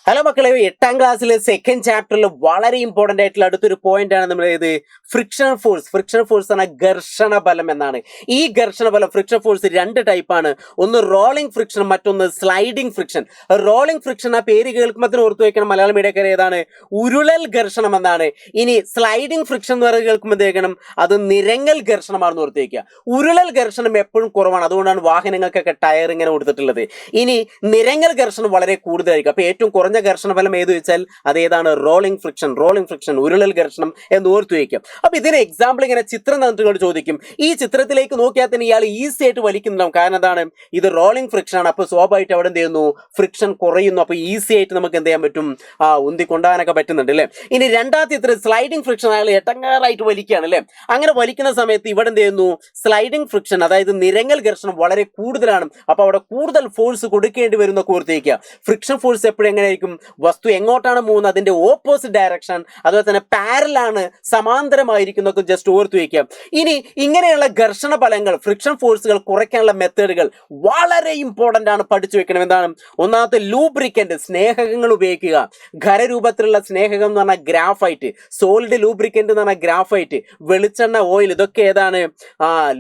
Hello മക്കളെ, 8ാം ക്ലാസ്സിലെ second ചാപ്റ്ററിൽ വളരെ ഇമ്പോർട്ടന്റ് ആയിട്ടുള്ള അടുത്തൊരു പോയിന്റ് ആണ് നമ്മൾ ഫ്രിക്ഷണൽ ഫോഴ്സ്. ഫ്രിക്ഷണൽ ഫോഴ്സ് ആണ് ഘർഷണ ബലം എന്നാണ്. ഈ ഘർഷണ ബലം ഫ്രിക്ഷൻ ഫോഴ്സ് രണ്ട് ടൈപ്പാണ്. ഒന്ന് റോളിംഗ് ഫ്രിക്ഷൻ, മറ്റൊന്ന് സ്ലൈഡിംഗ് ഫ്രിക്ഷൻ. റോളിംഗ് ഫ്രിക്ഷൻ ആ പേര് കേൾക്കുമ്പോൾ ഓർത്ത് വയ്ക്കണം, മലയാളം മീഡിയക്കാർ ഏതാണ്, ഉരുളൽ ഘർഷണം എന്നാണ്. ഇനി സ്ലൈഡിംഗ് ഫ്രിക്ഷൻ എന്ന് പറയുന്നത് കേൾക്കുമ്പോഴത്തേക്കണം അത് നിരങ്ങൽ ഘർഷണമാണെന്ന് ഓർത്ത് വയ്ക്കുക. ഉരുളൽ ഘർഷണം എപ്പോഴും കുറവാണ്, അതുകൊണ്ടാണ് വാഹനങ്ങൾക്കൊക്കെ ടയർ ഇങ്ങനെ കൊടുത്തിട്ടുള്ളത്. ഇനി നിരങ്ങൽ ഘർഷണം വളരെ കൂടുതലായിരിക്കും. അപ്പൊ ഏറ്റവും കുറഞ്ഞ ഘർഷണ ഫലം ഏത് വെച്ചാൽ അതേതാണ്, റോളിംഗ് ഫ്രിക്ഷൻ. റോളിംഗ് ഫ്രിക്ഷൻ, ഉരുളൽ ഘർഷണം എന്ന് ഓർത്തു വയ്ക്കും. അപ്പൊ ഇതിന് എക്സാമ്പിൾ ഇങ്ങനെ ചിത്രം തന്നിട്ടുകൾ ചോദിക്കും. ഈ ചിത്രത്തിലേക്ക് നോക്കിയാൽ തന്നെ ഇയാൾ ഈസി ആയിട്ട് വലിക്കുന്നുണ്ടാവും. കാരണം എന്താണ്, ഇത് റോളിംഗ് ഫ്രിക്ഷൻ ആണ്. അപ്പൊ സ്വാഭാവികമായിട്ട് അവിടെ എന്ത് ചെയ്യുന്നു, ഫ്രിക്ഷൻ കുറയുന്നു. അപ്പൊ ഈസി ആയിട്ട് നമുക്ക് എന്ത് ചെയ്യാൻ പറ്റും, ഉന്തി കൊണ്ടുപോകാനൊക്കെ പറ്റുന്നുണ്ട് അല്ലേ. ഇനി രണ്ടാമത്തെ ചിത്രം സ്ലൈഡിംഗ് ഫ്രിക്ഷൻ, അയാൾ എട്ടങ്ങാറായിട്ട് വലിക്കുകയാണ് അല്ലേ. അങ്ങനെ വലിക്കുന്ന സമയത്ത് ഇവിടെ എന്ത് ചെയ്യുന്നു, സ്ലൈഡിംഗ് ഫ്രിക്ഷൻ അതായത് നിരങ്ങൽ ഘർഷണം വളരെ കൂടുതലാണ്. അപ്പൊ അവിടെ കൂടുതൽ ഫോഴ്സ് കൊടുക്കേണ്ടി വരുന്ന ഓർത്തിരിക്കുക. ഫ്രിക്ഷൻ ഫോഴ്സ് എപ്പോഴും എങ്ങനെയായിരിക്കും, വസ്തു എങ്ങോട്ടാണ് പോകുന്നത് അതിന്റെ ഓപ്പോസിറ്റ് ഡയറക്ഷൻ, അതുപോലെ തന്നെ പാരലാണ്, സമാന്തരമായിരിക്കുന്നതൊക്കെ ജസ്റ്റ് ഓർത്തു വയ്ക്കുക. ഇനി ഇങ്ങനെയുള്ള ഘർഷണ ഫലങ്ങൾ, ഫ്രിക്ഷൻ ഫോഴ്സുകൾ കുറയ്ക്കാനുള്ള മെത്തേഡുകൾ വളരെ ഇമ്പോർട്ടന്റ് ആണ്, പഠിച്ചു വെക്കണം. എന്താണ്, ഒന്നാമത്തെ ലൂബ്രിക്കന്റ്, സ്നേഹകങ്ങൾ ഉപയോഗിക്കുക. ഖരരൂപത്തിലുള്ള സ്നേഹകം എന്ന് പറഞ്ഞാൽ ഗ്രാഫൈറ്റ്, സോളിഡ് ലൂബ്രിക്കന്റ് എന്ന് പറഞ്ഞാൽ ഗ്രാഫൈറ്റ്, വെളിച്ചെണ്ണ, ഓയിൽ, ഇതൊക്കെ ഏതാണ്,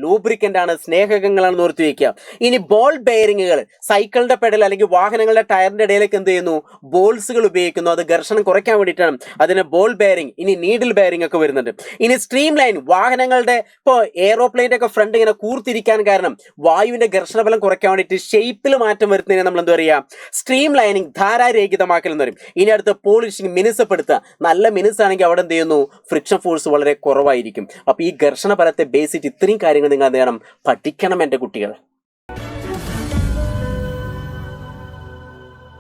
ലൂബ്രിക്കന്റ് ആണ്, സ്നേഹകങ്ങളാണെന്ന് ഓർത്തു വയ്ക്കുക. ഇനി ബോൾ ബെയറിങ്ങുകൾ, സൈക്കിളിന്റെ പെഡൽ അല്ലെങ്കിൽ വാഹനങ്ങളുടെ ടയറിന്റെ ഇടയിലേക്ക് എന്ത് ചെയ്യുന്നു, ബോൾസുകൾ ഉപയോഗിക്കുന്നു. അത് ഘർഷണം കുറയ്ക്കാൻ വേണ്ടിയിട്ടാണ്, അതിന് ബോൾ ബെയറിംഗ്. ഇനി നീഡിൽ ബെയറിംഗ് ഒക്കെ വരുന്നുണ്ട്. ഇനി സ്ട്രീം ലൈൻ, വാഹനങ്ങളുടെ ഇപ്പോൾ എയ്റോപ്ലെയിൻ്റെ ഒക്കെ ഫ്രണ്ട് ഇങ്ങനെ കൂർത്തിരിക്കാൻ കാരണം വായുവിന്റെ ഘർഷണബലം കുറയ്ക്കാൻ വേണ്ടിയിട്ട് ഷേപ്പിൽ മാറ്റം വരുന്നതിനെ നമ്മൾ എന്താ പറയുക, സ്ട്രീം ലൈനിങ്, ധാരാരേഖിതമാക്കൽ എന്ന് പറയും. ഇനി അടുത്ത പോളിഷിങ്, മിനുസപ്പെടുത്തുക. നല്ല മിനുസാണെങ്കിൽ അവിടെ എന്ത് ചെയ്യുന്നു, ഫ്രിക്ഷൻ ഫോഴ്സ് വളരെ കുറവായിരിക്കും. അപ്പോൾ ഈ ഘർഷണ ബലത്തെ ബേസിച്ച് ഇത്രയും കാര്യങ്ങൾ നിങ്ങൾ എന്ത് ചെയ്യണം, പഠിക്കണം എൻ്റെ കുട്ടികൾ.